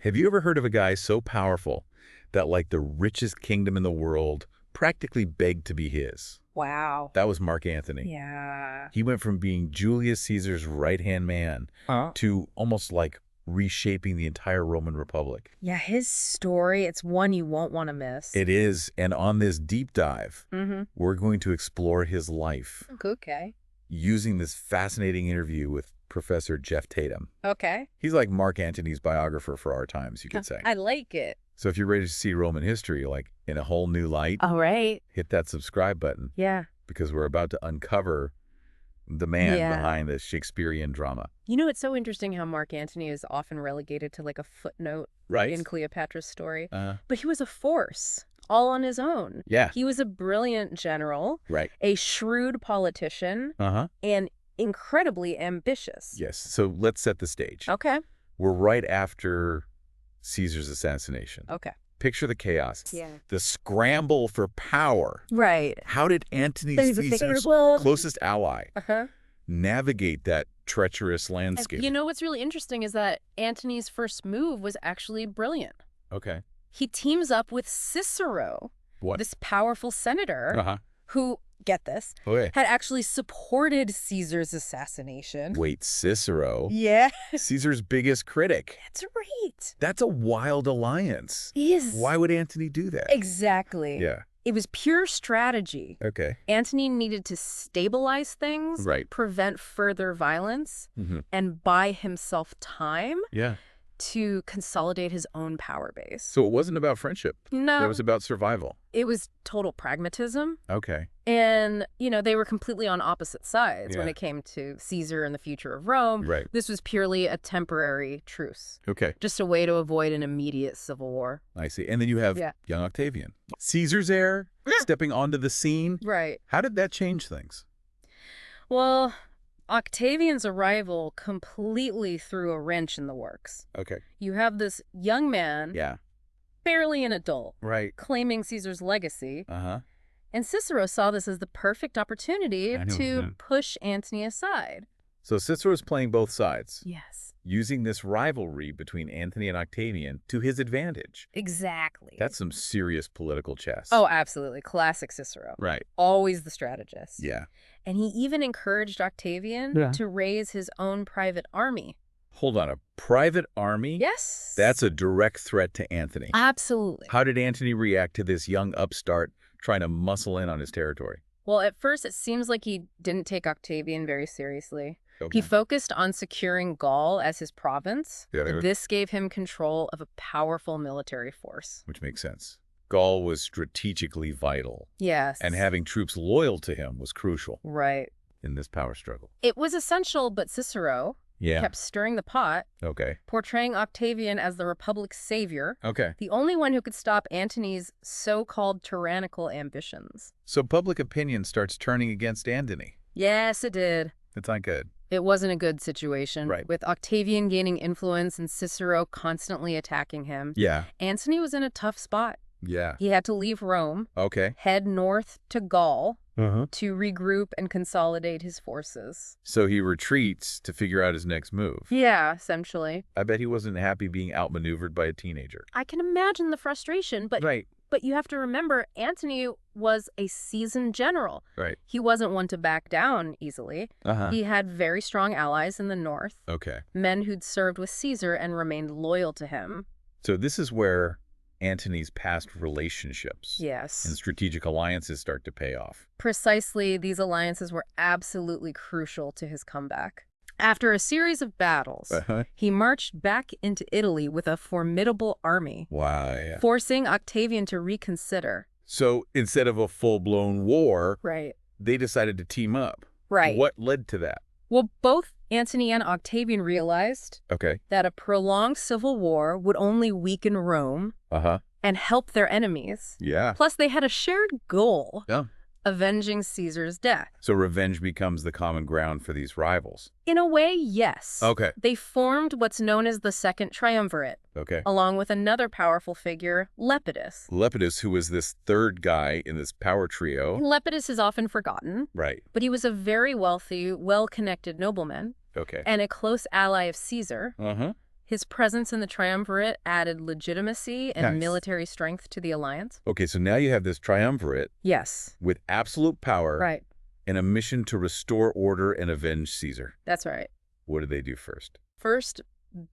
Have you ever heard of a guy so powerful that, like, the richest kingdom in the world practically begged to be his? Wow. That was Mark Antony. Yeah. He went from being Julius Caesar's right-hand man to almost like reshaping the entire Roman Republic. Yeah, his story, it's one you won't want to miss. It is, and on this deep dive, we're going to explore his life Okay. using this fascinating interview with Professor Jeff Tatum. Okay. He's like Mark Antony's biographer for our times, you could say. I like it. So if you're ready to see Roman history like in a whole new light, All right. hit that subscribe button Yeah. because we're about to uncover the man behind the Shakespearean drama. You know, it's so interesting how Mark Antony is often relegated to like a footnote in Cleopatra's story. But he was a force all on his own. Yeah. He was a brilliant general, a shrewd politician, and incredibly ambitious. Yes. So let's set the stage. Okay. We're right after Caesar's assassination. Okay. Picture the chaos. Yeah. The scramble for power. Right. How did Antony, Caesar's closest ally, navigate that treacherous landscape? You know what's really interesting is that Antony's first move was actually brilliant. Okay. He teams up with Cicero, this powerful senator, who, get this, had actually supported Caesar's assassination. Wait, Cicero? Yeah. Caesar's biggest critic. That's right. That's a wild alliance. Yes. Why would Antony do that? Exactly. Yeah. It was pure strategy. Okay. Antony needed to stabilize things, prevent further violence, and buy himself time to consolidate his own power base. So it wasn't about friendship. No. It was about survival. It was total pragmatism. Okay. And, you know, they were completely on opposite sides when it came to Caesar and the future of Rome. Right. This was purely a temporary truce. Okay. Just a way to avoid an immediate civil war. I see. And then you have young Octavian. Caesar's heir stepping onto the scene. Right. How did that change things? Well, Octavian's arrival completely threw a wrench in the works. Okay. You have this young man, barely an adult, claiming Caesar's legacy. And Cicero saw this as the perfect opportunity to push Antony aside. So Cicero's playing both sides. Yes. Using this rivalry between Antony and Octavian to his advantage. Exactly. That's some serious political chess. Oh, absolutely. Classic Cicero. Right. Always the strategist. Yeah. And he even encouraged Octavian to raise his own private army. Hold on, a private army? Yes. That's a direct threat to Antony. Absolutely. How did Antony react to this young upstart trying to muscle in on his territory? Well, at first it seems like he didn't take Octavian very seriously. Okay. He focused on securing Gaul as his province. Yeah. This gave him control of a powerful military force. Which makes sense. Gaul was strategically vital. Yes. And having troops loyal to him was crucial. Right. In this power struggle. It was essential, but Cicero kept stirring the pot, portraying Octavian as the Republic's savior, the only one who could stop Antony's so-called tyrannical ambitions. So public opinion starts turning against Antony. Yes, it did. It's not good. It wasn't a good situation. Right. With Octavian gaining influence and Cicero constantly attacking him. Yeah. Antony was in a tough spot. Yeah. He had to leave Rome, head north to Gaul to regroup and consolidate his forces. So he retreats to figure out his next move. Yeah, essentially. I bet he wasn't happy being outmaneuvered by a teenager. I can imagine the frustration, but you have to remember, Antony was a seasoned general. Right. He wasn't one to back down easily. He had very strong allies in the north. Men who'd served with Caesar and remained loyal to him. So this is where Antony's past relationships and strategic alliances start to pay off. Precisely, these alliances were absolutely crucial to his comeback. After a series of battles, he marched back into Italy with a formidable army, forcing Octavian to reconsider. So instead of a full-blown war, they decided to team up. What led to that? Well, both Antony and Octavian realized that a prolonged civil war would only weaken Rome and help their enemies. Plus, they had a shared goal, avenging Caesar's death. So revenge becomes the common ground for these rivals. In a way, yes. Okay. They formed what's known as the Second Triumvirate. Okay. Along with another powerful figure, Lepidus. Lepidus, who was this third guy in this power trio. Lepidus is often forgotten. Right. But he was a very wealthy, well-connected nobleman. Okay. And a close ally of Caesar. His presence in the triumvirate added legitimacy and military strength to the alliance. Okay, so now you have this triumvirate. Yes. With absolute power. Right. And a mission to restore order and avenge Caesar. That's right. What did they do first? First,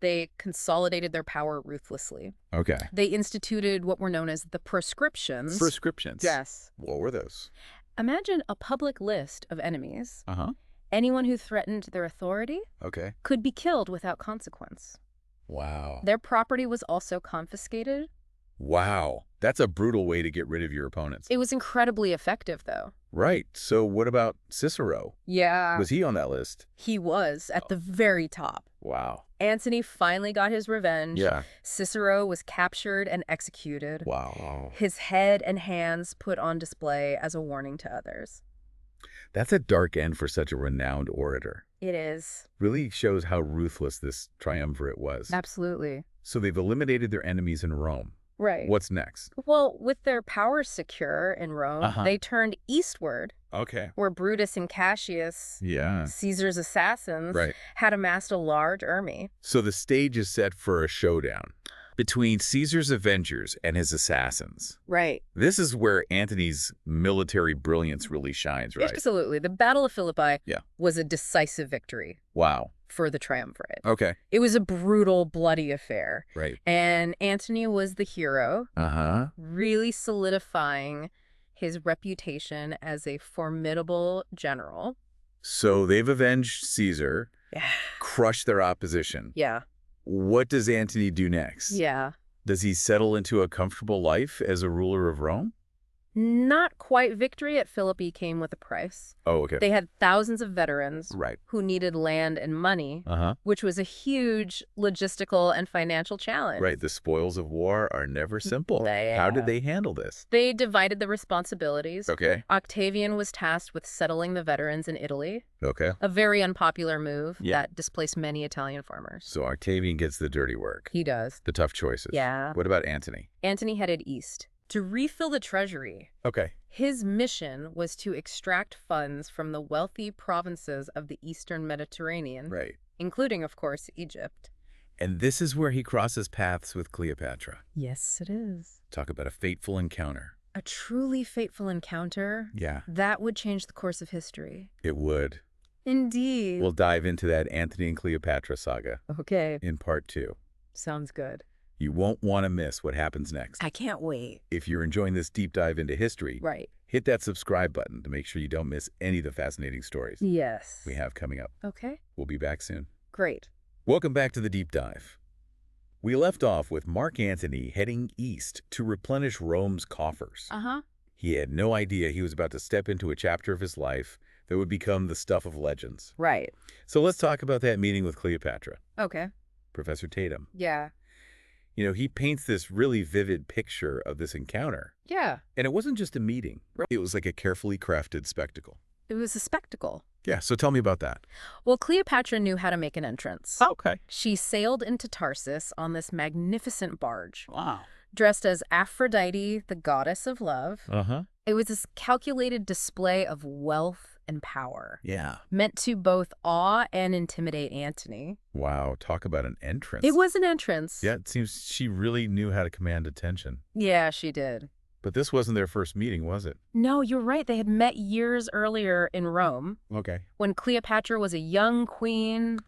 they consolidated their power ruthlessly. Okay. They instituted what were known as the proscriptions. Proscriptions? Yes. What were those? Imagine a public list of enemies. Uh-huh. Anyone who threatened their authority could be killed without consequence. Wow. Their property was also confiscated. Wow. That's a brutal way to get rid of your opponents. It was incredibly effective, though. Right. So what about Cicero? Yeah. Was he on that list? He was, at the very top. Wow. Antony finally got his revenge. Yeah. Cicero was captured and executed. Wow. His head and hands put on display as a warning to others. That's a dark end for such a renowned orator. It is. Really shows how ruthless this triumvirate was. Absolutely. So they've eliminated their enemies in Rome. Right. What's next? Well, with their power secure in Rome, they turned eastward. Okay. Where Brutus and Cassius, Caesar's assassins, had amassed a large army. So the stage is set for a showdown between Caesar's avengers and his assassins. Right. This is where Antony's military brilliance really shines, right? Absolutely. The Battle of Philippi was a decisive victory. Wow. For the triumvirate. Okay. It was a brutal, bloody affair. Right. And Antony was the hero. Really solidifying his reputation as a formidable general. So they've avenged Caesar, crushed their opposition. Yeah. What does Antony do next? Yeah. Does he settle into a comfortable life as a ruler of Rome? Not quite. Victory at Philippi came with a price. Oh, okay. They had thousands of veterans who needed land and money, which was a huge logistical and financial challenge. Right. The spoils of war are never simple. How did they handle this? They divided the responsibilities. Okay. Octavian was tasked with settling the veterans in Italy. Okay. A very unpopular move that displaced many Italian farmers. So Octavian gets the dirty work. He does. The tough choices. Yeah. What about Antony? Antony headed east to refill the treasury. Okay. His mission was to extract funds from the wealthy provinces of the Eastern Mediterranean, including, of course, Egypt. And this is where he crosses paths with Cleopatra. Yes, it is. Talk about a fateful encounter. A truly fateful encounter. Yeah. That would change the course of history. It would. Indeed. We'll dive into that Antony and Cleopatra saga. Okay. In part 2. Sounds good. You won't want to miss what happens next. I can't wait. If you're enjoying this deep dive into history, hit that subscribe button to make sure you don't miss any of the fascinating stories we have coming up. Okay. We'll be back soon. Great. Welcome back to the deep dive. We left off with Mark Antony heading east to replenish Rome's coffers. He had no idea he was about to step into a chapter of his life that would become the stuff of legends. Right. So let's talk about that meeting with Cleopatra. Okay. Professor Tatum. Yeah. You know, he paints this really vivid picture of this encounter. Yeah. And it wasn't just a meeting. It was like a carefully crafted spectacle. It was a spectacle. Yeah, so tell me about that. Well, Cleopatra knew how to make an entrance. Okay. She sailed into Tarsus on this magnificent barge. Wow. Dressed as Aphrodite, the goddess of love. Uh-huh. It was this calculated display of wealth and power. Yeah. Meant to both awe and intimidate Antony. Wow, talk about an entrance. It was an entrance. Yeah, it seems she really knew how to command attention. Yeah, she did. But this wasn't their first meeting, was it? No, you're right. They had met years earlier in Rome. Okay. When Cleopatra was a young queen,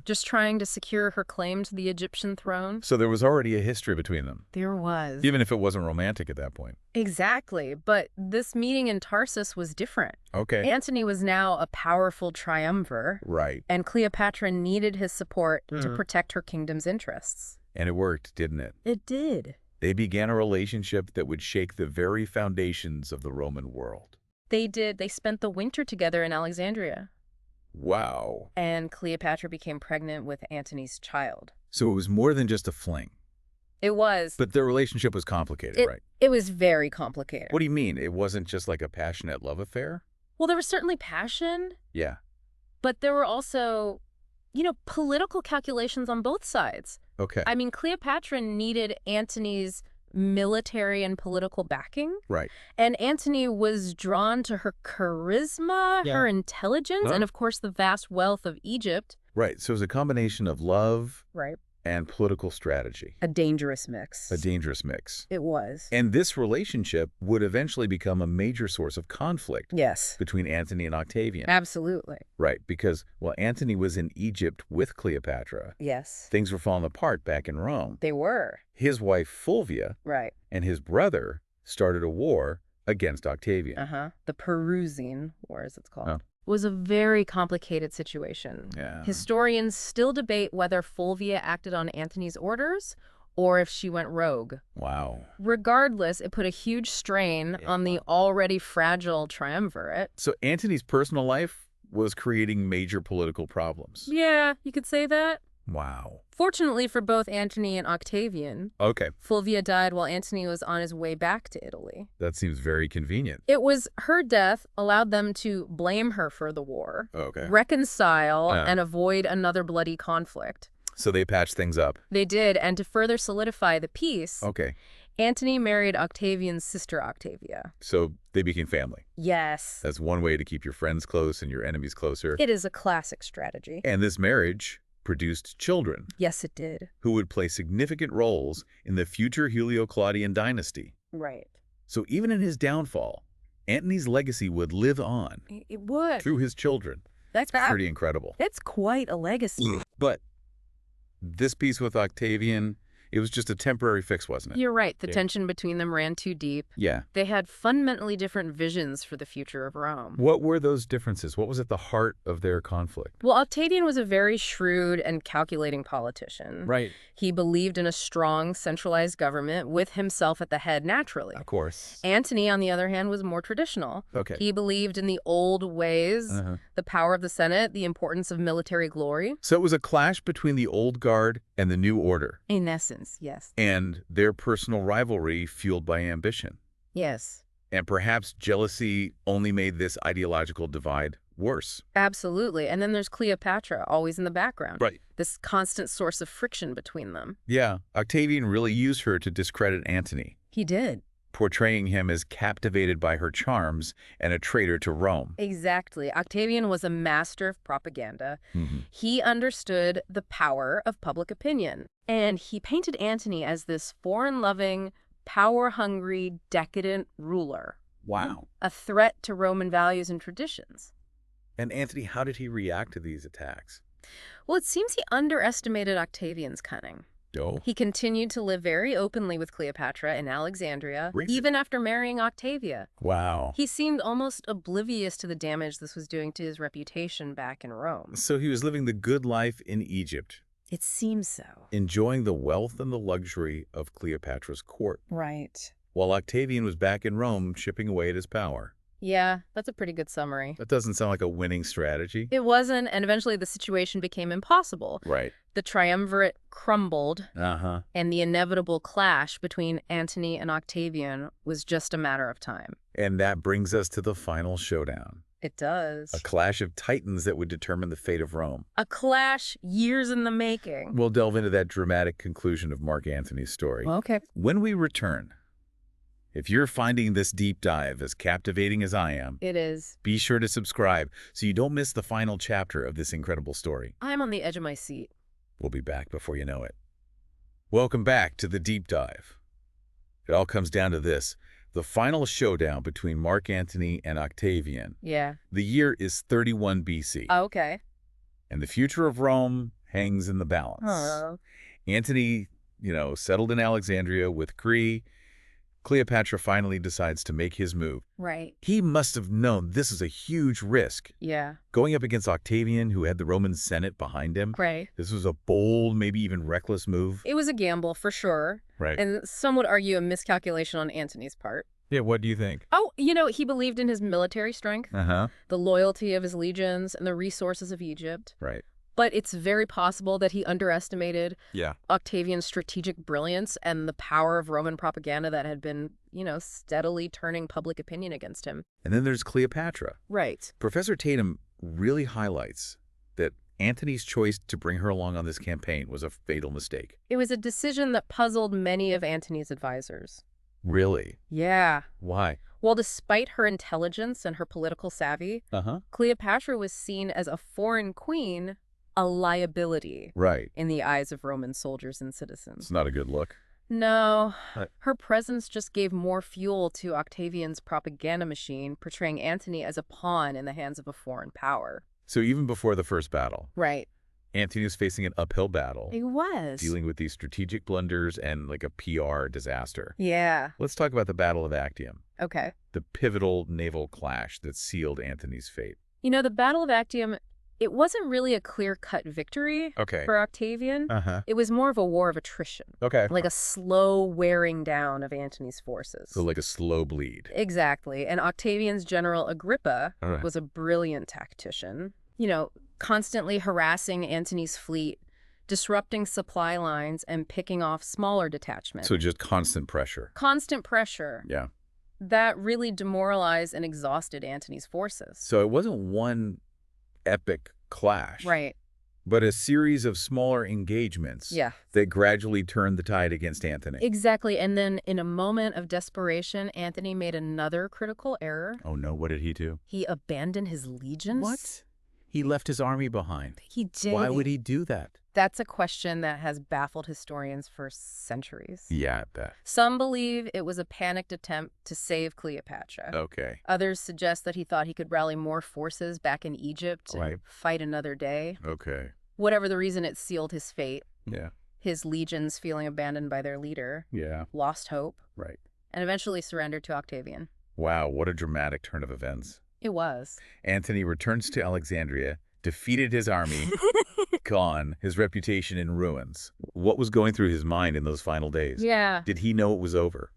just trying to secure her claim to the Egyptian throne. So there was already a history between them. There was. Even if it wasn't romantic at that point. Exactly. But this meeting in Tarsus was different. Okay. Antony was now a powerful triumvir. Right. And Cleopatra needed his support to protect her kingdom's interests. And it worked, didn't it? It did. They began a relationship that would shake the very foundations of the Roman world. They did. They spent the winter together in Alexandria. Wow. And Cleopatra became pregnant with Antony's child. So it was more than just a fling. It was. But their relationship was complicated, right? It was very complicated. What do you mean? It wasn't just like a passionate love affair? Well, there was certainly passion. Yeah. But there were also, political calculations on both sides. Okay. I mean, Cleopatra needed Antony's military and political backing. Right. And Antony was drawn to her charisma, her intelligence, and of course the vast wealth of Egypt. Right. So it was a combination of love and political strategy. A dangerous mix. A dangerous mix. It was. And this relationship would eventually become a major source of conflict. Yes. Between Antony and Octavian. Absolutely. Right, because while Antony was in Egypt with Cleopatra, yes, things were falling apart back in Rome. They were. His wife Fulvia right. and his brother started a war against Octavian. The Perusian War, as it's called. Was a very complicated situation. Yeah. Historians still debate whether Fulvia acted on Antony's orders or if she went rogue. Wow. Regardless, it put a huge strain on the already fragile triumvirate. So Antony's personal life was creating major political problems. Yeah, you could say that. Wow. Fortunately for both Antony and Octavian, Fulvia died while Antony was on his way back to Italy. That seems very convenient. It was her death allowed them to blame her for the war, reconcile, and avoid another bloody conflict. So they patched things up. They did, and to further solidify the peace, Antony married Octavian's sister Octavia. So they became family. Yes. That's one way to keep your friends close and your enemies closer. It is a classic strategy. And this marriage produced children. Yes, it did. Who would play significant roles in the future Helio-Claudian dynasty. Right. So even in his downfall, Antony's legacy would live on. It would. Through his children. That's pretty incredible. That's quite a legacy. But this piece with Octavian, it was just a temporary fix, wasn't it? You're right. The tension between them ran too deep. Yeah. They had fundamentally different visions for the future of Rome. What were those differences? What was at the heart of their conflict? Well, Octavian was a very shrewd and calculating politician. Right. He believed in a strong, centralized government with himself at the head naturally. Of course. Antony, on the other hand, was more traditional. Okay. He believed in the old ways, the power of the Senate, the importance of military glory. So it was a clash between the old guard and the new order. In essence, yes. And their personal rivalry fueled by ambition. Yes. And perhaps jealousy only made this ideological divide worse. Absolutely. And then there's Cleopatra, always in the background. Right. This constant source of friction between them. Yeah. Octavian really used her to discredit Antony. He did. Portraying him as captivated by her charms and a traitor to Rome. Exactly. Octavian was a master of propaganda. He understood the power of public opinion. And he painted Antony as this foreign-loving, power-hungry, decadent ruler. Wow. A threat to Roman values and traditions. And Antony, how did he react to these attacks? Well, it seems he underestimated Octavian's cunning. Oh. He continued to live very openly with Cleopatra in Alexandria, even after marrying Octavia. Wow. He seemed almost oblivious to the damage this was doing to his reputation back in Rome. So he was living the good life in Egypt. It seems so. Enjoying the wealth and the luxury of Cleopatra's court. Right. While Octavian was back in Rome chipping away at his power. Yeah, that's a pretty good summary. That doesn't sound like a winning strategy. It wasn't, and eventually the situation became impossible. Right. The triumvirate crumbled, and the inevitable clash between Antony and Octavian was just a matter of time. And that brings us to the final showdown. It does. A clash of titans that would determine the fate of Rome. A clash years in the making. We'll delve into that dramatic conclusion of Mark Antony's story. Okay. When we return, if you're finding this deep dive as captivating as I am, it is. Be sure to subscribe so you don't miss the final chapter of this incredible story. I'm on the edge of my seat. We'll be back before you know it. Welcome back to the deep dive. It all comes down to this. The final showdown between Mark Antony and Octavian. Yeah. The year is 31 BC. Oh, okay. And the future of Rome hangs in the balance. Antony, settled in Alexandria with Cleopatra finally decides to make his move. Right. He must have known this is a huge risk. Yeah. Going up against Octavian, who had the Roman Senate behind him. Right. This was a bold, maybe even reckless move. It was a gamble, for sure. Right. And some would argue a miscalculation on Antony's part. Yeah, what do you think? Oh, he believed in his military strength, the loyalty of his legions, and the resources of Egypt. Right. But it's very possible that he underestimated Yeah. Octavian's strategic brilliance and the power of Roman propaganda that had been, steadily turning public opinion against him. And then there's Cleopatra. Right. Professor Tatum really highlights that Antony's choice to bring her along on this campaign was a fatal mistake. It was a decision that puzzled many of Antony's advisors. Really? Yeah. Why? Well, despite her intelligence and her political savvy, Cleopatra was seen as a foreign queen a liability Right. in the eyes of Roman soldiers and citizens. It's not a good look. No, her presence just gave more fuel to Octavian's propaganda machine, portraying Antony as a pawn in the hands of a foreign power. So even before the first battle, Right. Antony was facing an uphill battle. He was. Dealing with these strategic blunders and like a PR disaster. Yeah. Let's talk about the Battle of Actium. Okay. The pivotal naval clash that sealed Antony's fate. You know, the Battle of Actium, it wasn't really a clear-cut victory for Octavian. It was more of a war of attrition. Like a slow wearing down of Antony's forces. So like a slow bleed. Exactly. And Octavian's general Agrippa was a brilliant tactician. You know, constantly harassing Antony's fleet, disrupting supply lines, and picking off smaller detachments. So just constant pressure. Constant pressure. Yeah. That really demoralized and exhausted Antony's forces. So it wasn't one epic clash. Right. But a series of smaller engagements that gradually turned the tide against Antony. Exactly. And then in a moment of desperation, Antony made another critical error. Oh no, what did he do? He abandoned his legions. What? He left his army behind. He did. Why would he do that? That's a question that has baffled historians for centuries. Yeah, I bet. Some believe it was a panicked attempt to save Cleopatra. Okay. Others suggest that he thought he could rally more forces back in Egypt and fight another day. Okay. Whatever the reason, it sealed his fate. Yeah. His legions, feeling abandoned by their leader, lost hope, and eventually surrendered to Octavian. Wow, what a dramatic turn of events. It was. Antony returns to Alexandria, defeated his army, gone, his reputation in ruins. What was going through his mind in those final days? Yeah. Did he know it was over?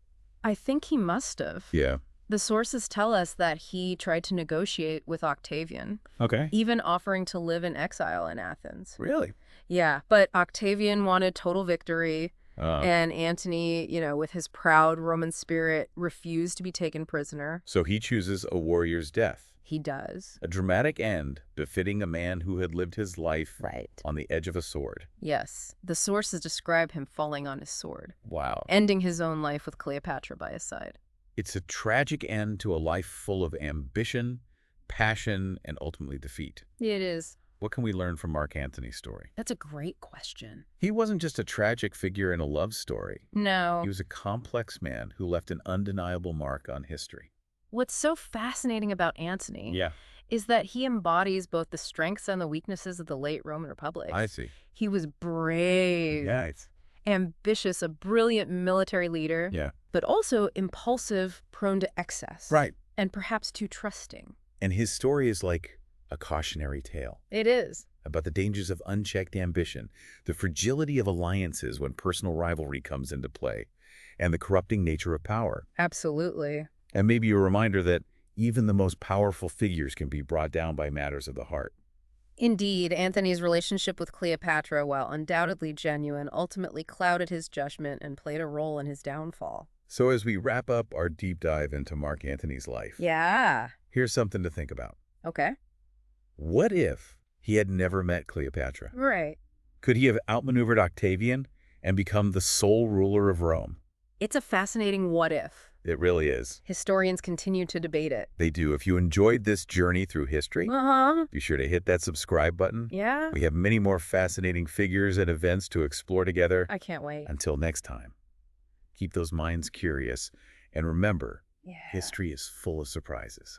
I think he must have. Yeah. The sources tell us that he tried to negotiate with Octavian. Okay. Even offering to live in exile in Athens. Really? Yeah, but Octavian wanted total victory. And Antony, you know, with his proud Roman spirit, refused to be taken prisoner. So he chooses a warrior's death. He does. A dramatic end befitting a man who had lived his life on the edge of a sword. Yes. The sources describe him falling on his sword. Wow. Ending his own life with Cleopatra by his side. It's a tragic end to a life full of ambition, passion, and ultimately defeat. It is. What can we learn from Mark Antony's story? That's a great question. He wasn't just a tragic figure in a love story. No. He was a complex man who left an undeniable mark on history. What's so fascinating about Antony is that he embodies both the strengths and the weaknesses of the late Roman Republic. I see. He was brave, ambitious, a brilliant military leader, but also impulsive, prone to excess. Right. And perhaps too trusting. And his story is like a cautionary tale. It is. About the dangers of unchecked ambition, the fragility of alliances when personal rivalry comes into play, and the corrupting nature of power. Absolutely. And maybe a reminder that even the most powerful figures can be brought down by matters of the heart. Indeed, Antony's relationship with Cleopatra, while undoubtedly genuine, ultimately clouded his judgment and played a role in his downfall. So as we wrap up our deep dive into Mark Antony's life, here's something to think about. Okay. What if he had never met Cleopatra? Right. Could he have outmaneuvered Octavian and become the sole ruler of Rome? It's a fascinating what if. It really is. Historians continue to debate it. They do. If you enjoyed this journey through history, be sure to hit that subscribe button. Yeah. We have many more fascinating figures and events to explore together. I can't wait. Until next time, keep those minds curious. And remember, history is full of surprises.